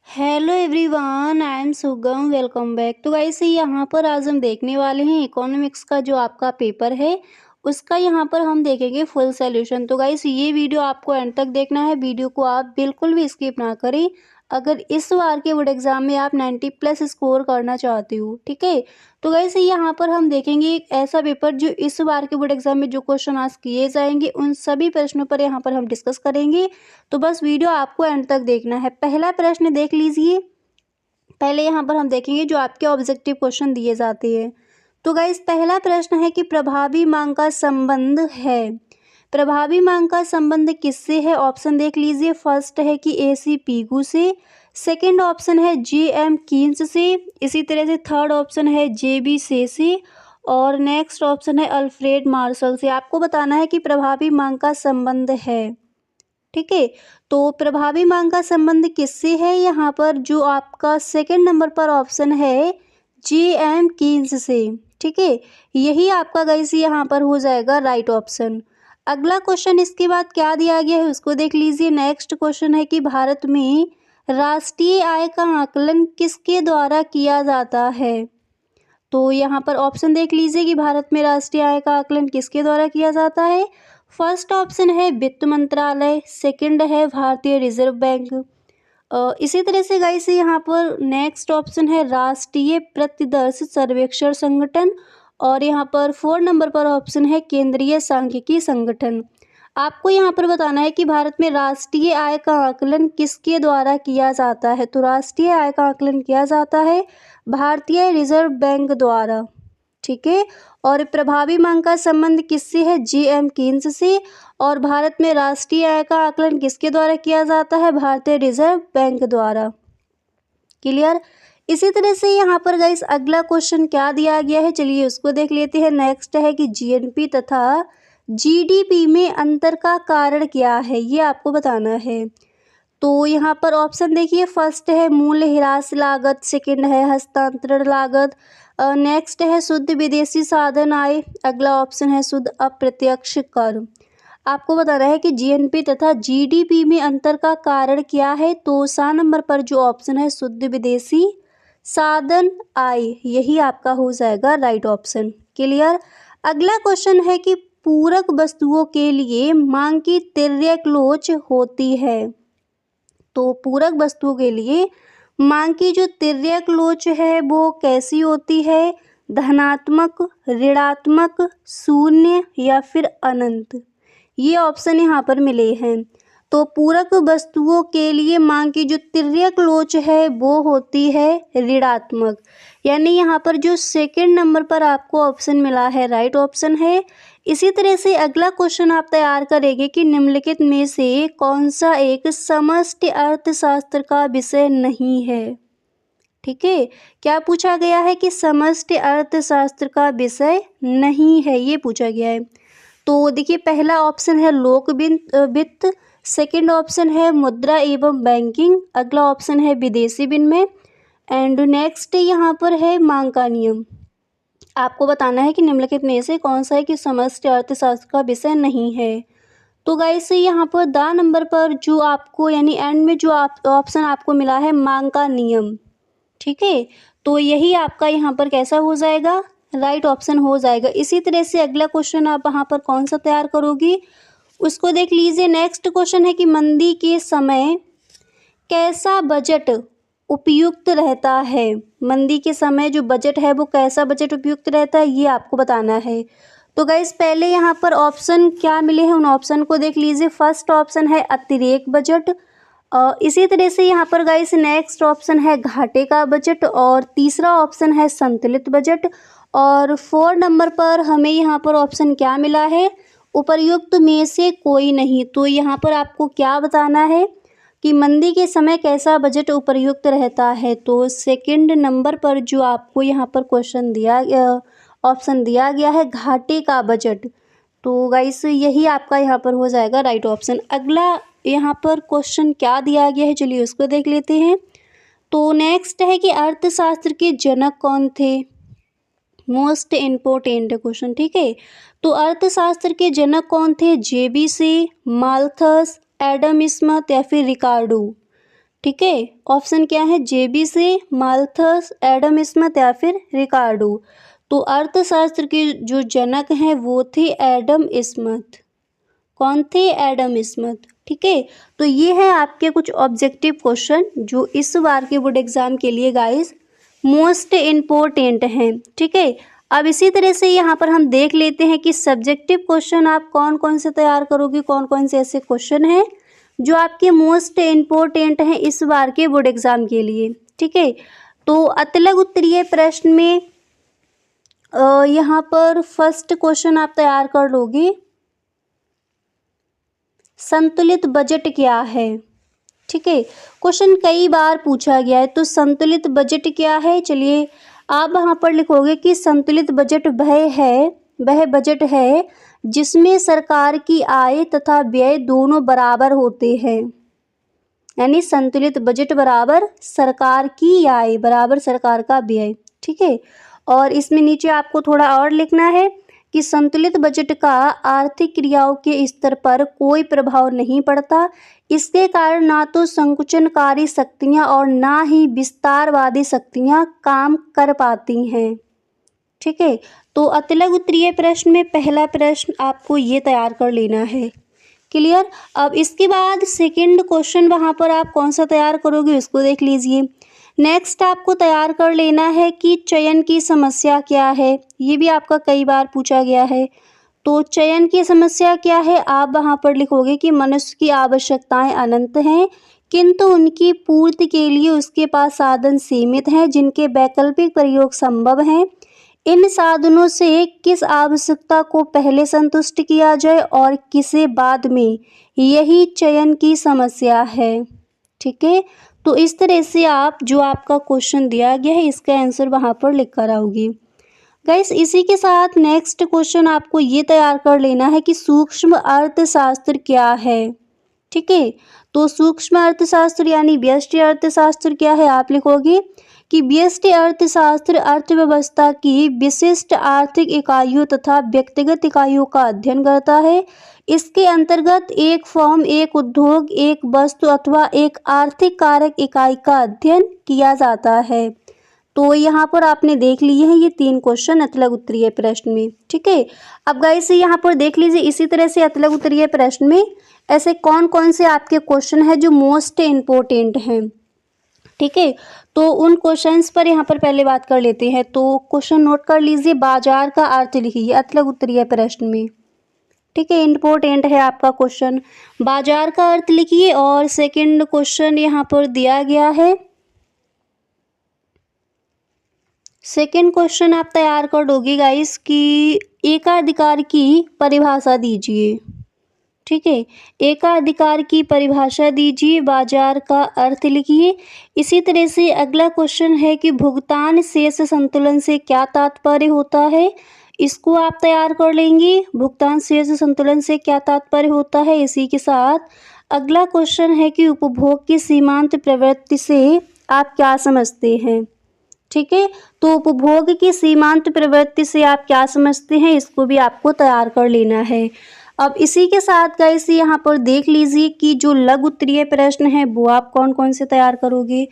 Hello everyone, I am सुगम। Welcome back. तो guys यहाँ पर आज हम देखने वाले हैं इकोनॉमिक्स का जो आपका पेपर है उसका यहाँ पर हम देखेंगे फुल सॉल्यूशन। तो गाइस ये वीडियो आपको एंड तक देखना है, वीडियो को आप बिल्कुल भी स्किप ना करें अगर इस बार के बोर्ड एग्जाम में आप 90 प्लस स्कोर करना चाहते हो। ठीक है, तो गाइस यहाँ पर हम देखेंगे एक ऐसा पेपर जो इस बार के बोर्ड एग्जाम में जो क्वेश्चन आज किए जाएंगे उन सभी प्रश्नों पर यहाँ पर हम डिस्कस करेंगे। तो बस वीडियो आपको एंड तक देखना है। पहला प्रश्न देख लीजिए। पहले यहाँ पर हम देखेंगे जो आपके ऑब्जेक्टिव क्वेश्चन दिए जाते हैं। तो गाइस पहला प्रश्न है कि प्रभावी मांग का संबंध है। प्रभावी मांग का संबंध किससे है? ऑप्शन देख लीजिए। फर्स्ट है कि AC पीगू से, सेकंड ऑप्शन है JM कीन्स से, इसी तरह से थर्ड ऑप्शन है JB से और नेक्स्ट ऑप्शन है अल्फ्रेड मार्शल से। आपको बताना है कि प्रभावी मांग का संबंध है। ठीक है, तो प्रभावी मांग का संबंध किससे है? यहाँ पर जो आपका सेकंड नंबर पर ऑप्शन है JM कीन्स से। ठीक है, यही आपका गाइस यहाँ पर हो जाएगा राइट ऑप्शन। अगला क्वेश्चन इसके बाद क्या दिया गया है उसको देख लीजिए। नेक्स्ट क्वेश्चन है कि भारत में राष्ट्रीय आय का आकलन किसके द्वारा किया जाता है? तो यहाँ पर ऑप्शन देख लीजिए कि भारत में राष्ट्रीय आय का आकलन किसके द्वारा किया जाता है। फर्स्ट ऑप्शन है वित्त मंत्रालय, सेकंड है भारतीय रिजर्व बैंक। इसी तरह से गाइस यहाँ पर नेक्स्ट ऑप्शन है राष्ट्रीय प्रतिदर्श सर्वेक्षण संगठन और यहाँ पर 4 नंबर पर ऑप्शन है केंद्रीय सांख्यिकी संगठन। आपको यहाँ पर बताना है कि भारत में राष्ट्रीय आय का आकलन किसके द्वारा किया जाता है। तो राष्ट्रीय आय का आकलन किया जाता है भारतीय रिजर्व बैंक द्वारा। ठीक है, और प्रभावी मांग का संबंध किससे है? JM कीन्स से। और भारत में राष्ट्रीय आय का आकलन किसके द्वारा किया जाता है? भारतीय रिजर्व बैंक द्वारा। क्लियर। इसी तरह से यहाँ पर गाइस अगला क्वेश्चन क्या दिया गया है, चलिए उसको देख लेते हैं। नेक्स्ट है कि GNP तथा GDP में अंतर का कारण क्या है, ये आपको बताना है। तो यहाँ पर ऑप्शन देखिए। फर्स्ट है मूल्यह्रास लागत, सेकंड है हस्तांतरण लागत, नेक्स्ट है शुद्ध विदेशी साधन आय, अगला ऑप्शन है शुद्ध अप्रत्यक्ष कर। आपको बताना है कि GNP तथा GDP में अंतर का कारण क्या है। तो 7 नंबर पर जो ऑप्शन है शुद्ध विदेशी साधन आय, यही आपका हो जाएगा राइट ऑप्शन। क्लियर। अगला क्वेश्चन है कि पूरक वस्तुओं के लिए मांग की तिर्यक लोच होती है। तो पूरक वस्तुओं के लिए मांग की जो तिर्यक लोच है वो कैसी होती है? धनात्मक, ऋणात्मक, शून्य या फिर अनंत। ये ऑप्शन यहाँ पर मिले हैं। तो पूरक वस्तुओं के लिए मांग की जो तिर्यक लोच है वो होती है ऋणात्मक, यानी यहाँ पर जो सेकंड नंबर पर आपको ऑप्शन मिला है राइट ऑप्शन है। इसी तरह से अगला क्वेश्चन आप तैयार करेंगे कि निम्नलिखित में से कौन सा एक समष्टि अर्थशास्त्र का विषय नहीं है। ठीक है, क्या पूछा गया है कि समष्टि अर्थशास्त्र का विषय नहीं है, ये पूछा गया है। तो देखिए पहला ऑप्शन है लोक वित्त, सेकंड ऑप्शन है मुद्रा एवं बैंकिंग, अगला ऑप्शन है विदेशी विनिमय एंड नेक्स्ट यहाँ पर है मांग का नियम। आपको बताना है कि निम्नलिखित में से कौन सा है कि समष्टि अर्थशास्त्र का विषय नहीं है। तो गाइस यहाँ पर द नंबर पर जो आपको यानी एंड में जो ऑप्शन आपको मिला है मांग का नियम। ठीक है, तो यही आपका यहाँ पर कैसा हो जाएगा? राइट ऑप्शन हो जाएगा। इसी तरह से अगला क्वेश्चन आप वहाँ पर कौन सा तैयार करोगी उसको देख लीजिए। नेक्स्ट क्वेश्चन है कि मंदी के समय कैसा बजट उपयुक्त रहता है। मंदी के समय जो बजट है वो कैसा बजट उपयुक्त रहता है, ये आपको बताना है। तो गाइस पहले यहाँ पर ऑप्शन क्या मिले हैं उन ऑप्शन को देख लीजिए। फर्स्ट ऑप्शन है अतिरेक बजट, इसी तरह से यहाँ पर गाइस नेक्स्ट ऑप्शन है घाटे का बजट और तीसरा ऑप्शन है संतुलित बजट और 4 नंबर पर हमें यहाँ पर ऑप्शन क्या मिला है? उपर्युक्त में से कोई नहीं। तो यहाँ पर आपको क्या बताना है कि मंदी के समय कैसा बजट उपर्युक्त रहता है। तो सेकंड नंबर पर जो आपको यहाँ पर क्वेश्चन दिया ऑप्शन दिया गया है घाटे का बजट। तो गाइस यही आपका यहाँ पर हो जाएगा राइट ऑप्शन। अगला यहाँ पर क्वेश्चन क्या दिया गया है, चलिए उसको देख लेते हैं। तो नेक्स्ट है कि अर्थशास्त्र के जनक कौन थे? Most important question. ठीक है, तो अर्थशास्त्र के जनक कौन थे? JB से, माल्थस, एडम स्मिथ या फिर रिकार्डो। ठीक है, ऑप्शन क्या है, जेबीसी, माल्थस, एडम स्मिथ या फिर रिकार्डो। तो अर्थशास्त्र के जो जनक हैं वो थे एडम स्मिथ। कौन थे, एडम स्मिथ। ठीक है, तो ये है आपके कुछ ऑब्जेक्टिव क्वेश्चन जो इस बार के बोर्ड एग्जाम के लिए गाइस मोस्ट इम्पोर्टेंट हैं। ठीक है, अब इसी तरह से यहाँ पर हम देख लेते हैं कि सब्जेक्टिव क्वेश्चन आप कौन कौन से तैयार करोगे, कौन कौन से ऐसे क्वेश्चन हैं जो आपके मोस्ट इम्पोर्टेंट हैं इस बार के बोर्ड एग्जाम के लिए। ठीक है, तो अतलग उत्तरीय प्रश्न में यहाँ पर फर्स्ट क्वेश्चन आप तैयार कर लोगे, संतुलित बजट क्या है। ठीक है, क्वेश्चन कई बार पूछा गया है, तो संतुलित बजट क्या है, चलिए आप वहाँ पर लिखोगे कि संतुलित बजट वह बजट है जिसमें सरकार की आय तथा व्यय दोनों बराबर होते हैं। यानी संतुलित बजट बराबर सरकार की आय बराबर सरकार का व्यय। ठीक है, और इसमें नीचे आपको थोड़ा और लिखना है कि संतुलित बजट का आर्थिक क्रियाओं के स्तर पर कोई प्रभाव नहीं पड़ता। इसके कारण ना तो संकुचनकारी शक्तियाँ और ना ही विस्तारवादी शक्तियाँ काम कर पाती हैं। ठीक है, तो अतलग उत्तरीय प्रश्न में पहला प्रश्न आपको ये तैयार कर लेना है। क्लियर। अब इसके बाद सेकंड क्वेश्चन वहाँ पर आप कौन सा तैयार करोगे उसको देख लीजिए। नेक्स्ट आपको तैयार कर लेना है कि चयन की समस्या क्या है, ये भी आपका कई बार पूछा गया है। तो चयन की समस्या क्या है, आप वहाँ पर लिखोगे कि मनुष्य की आवश्यकताएं अनंत हैं किंतु उनकी पूर्ति के लिए उसके पास साधन सीमित हैं जिनके वैकल्पिक प्रयोग संभव हैं। इन साधनों से किस आवश्यकता को पहले संतुष्ट किया जाए और किसे बाद में, यही चयन की समस्या है। ठीक है, तो इस तरह से आप जो आपका क्वेश्चन दिया गया है इसका आंसर वहाँ पर लिख कर आओगे। गाइस इसी के साथ नेक्स्ट क्वेश्चन आपको ये तैयार कर लेना है कि सूक्ष्म अर्थशास्त्र क्या है। ठीक है, तो सूक्ष्म अर्थशास्त्र यानी व्यष्टि अर्थशास्त्र क्या है, आप लिखोगे कि व्यष्टि अर्थशास्त्र अर्थव्यवस्था की विशिष्ट आर्थिक इकाइयों तथा व्यक्तिगत इकाइयों का अध्ययन करता है। इसके अंतर्गत एक फर्म, एक उद्योग, एक वस्तु अथवा एक आर्थिक कारक इकाई का अध्ययन किया जाता है। तो यहाँ पर आपने देख लिए हैं ये 3 क्वेश्चन अतलग उत्तरीय प्रश्न में। ठीक है, अब गाइस यहाँ पर देख लीजिए इसी तरह से अतलग उत्तरीय प्रश्न में ऐसे कौन कौन से आपके क्वेश्चन हैं जो मोस्ट इम्पोर्टेंट हैं। ठीक है, तो उन क्वेश्चंस पर यहाँ पर पहले बात कर लेते हैं। तो क्वेश्चन नोट कर लीजिए, बाजार का अर्थ लिखिए अतलग उत्तरीय प्रश्न में। ठीक है, इम्पोर्टेंट है आपका क्वेश्चन, बाजार का अर्थ लिखिए। और सेकंड क्वेश्चन यहाँ पर दिया गया है, सेकंड क्वेश्चन आप तैयार कर दोगे गाइस कि एकाधिकार की परिभाषा दीजिए। ठीक है, एकाधिकार की परिभाषा दीजिए, बाजार का अर्थ लिखिए। इसी तरह से अगला क्वेश्चन है कि भुगतान शेष संतुलन से क्या तात्पर्य होता है, इसको आप तैयार कर लेंगे। भुगतान शेष संतुलन से क्या तात्पर्य होता है। इसी के साथ अगला क्वेश्चन है कि उपभोग की सीमांत प्रवृत्ति से आप क्या समझते हैं। ठीक है, तो उपभोग की सीमांत प्रवृत्ति से आप क्या समझते हैं, इसको भी आपको तैयार कर लेना है। अब इसी के साथ गाइस यहाँ पर देख लीजिए कि जो लघु उत्तरीय प्रश्न है वो आप कौन कौन से तैयार करोगे।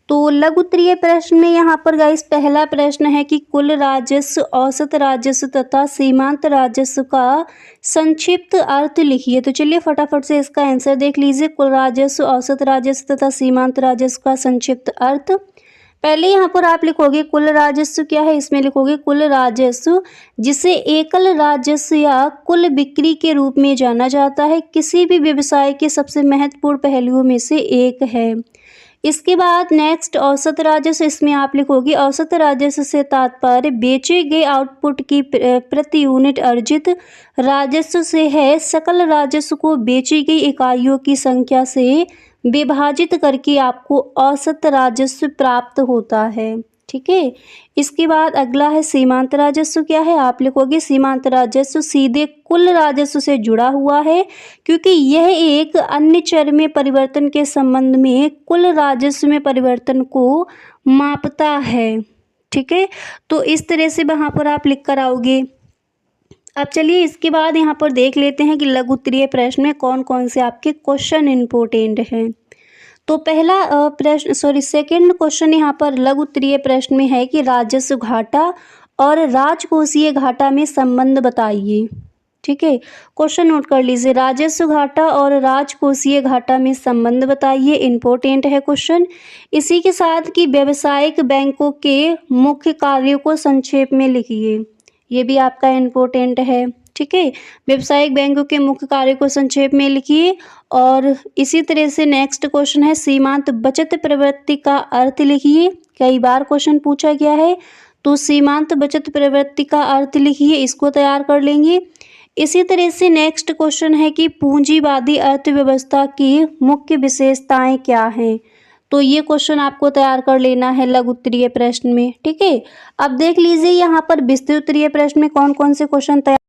तो लघु उत्तरीय प्रश्न में यहाँ पर गाइस पहला प्रश्न है कि कुल राजस्व, औसत राजस्व तथा सीमांत राजस्व का संक्षिप्त अर्थ लिखिए। तो चलिए फटाफट से इसका आंसर देख लीजिए। कुल राजस्व, औसत राजस्व तथा सीमांत राजस्व का संक्षिप्त अर्थ। पहले यहाँ पर आप लिखोगे कुल राजस्व क्या है, इसमें लिखोगे कुल राजस्व जिसे एकल राजस्व या कुल बिक्री के रूप में जाना जाता है, किसी भी व्यवसाय के सबसे महत्वपूर्ण पहलुओं में से एक है। इसके बाद नेक्स्ट औसत राजस्व, इसमें आप लिखोगे औसत राजस्व से तात्पर्य बेचे गए आउटपुट की प्रति यूनिट अर्जित राजस्व से है। सकल राजस्व को बेची गई इकाइयों की संख्या से विभाजित करके आपको औसत राजस्व प्राप्त होता है। ठीक है, इसके बाद अगला है सीमांत राजस्व क्या है, आप लिखोगे सीमांत राजस्व सीधे कुल राजस्व से जुड़ा हुआ है क्योंकि यह एक अन्य चर में परिवर्तन के संबंध में कुल राजस्व में परिवर्तन को मापता है। ठीक है, तो इस तरह से वहाँ पर आप लिख कर आओगे। अब चलिए इसके बाद यहाँ पर देख लेते हैं कि लघु उत्तरीय प्रश्न में कौन कौन से आपके क्वेश्चन इम्पोर्टेंट हैं। तो पहला प्रश्न सेकंड क्वेश्चन यहाँ पर लघु उत्तरीय प्रश्न में है कि राजस्व घाटा और राजकोषीय घाटा में संबंध बताइए। ठीक है, क्वेश्चन नोट कर लीजिए, राजस्व घाटा और राजकोषीय घाटा में संबंध बताइए, इंपॉर्टेंट है क्वेश्चन। इसी के साथ कि व्यावसायिक बैंकों के मुख्य कार्यों को संक्षेप में लिखिए, ये भी आपका इंपॉर्टेंट है। ठीक है, व्यावसायिक बैंकों के मुख्य कार्यों को संक्षेप में लिखिए। और इसी तरह से नेक्स्ट क्वेश्चन है सीमांत बचत प्रवृत्ति का अर्थ लिखिए, कई बार क्वेश्चन पूछा गया है, तो सीमांत बचत प्रवृत्ति का अर्थ लिखिए, इसको तैयार कर लेंगे। इसी तरह से नेक्स्ट क्वेश्चन है कि पूंजीवादी अर्थव्यवस्था की मुख्य विशेषताएं क्या हैं, तो ये क्वेश्चन आपको तैयार कर लेना है लघु उत्तरीय प्रश्न में। ठीक है, अब देख लीजिए यहाँ पर विस्तृत उत्तरीय प्रश्न में कौन कौन से क्वेश्चन तैयार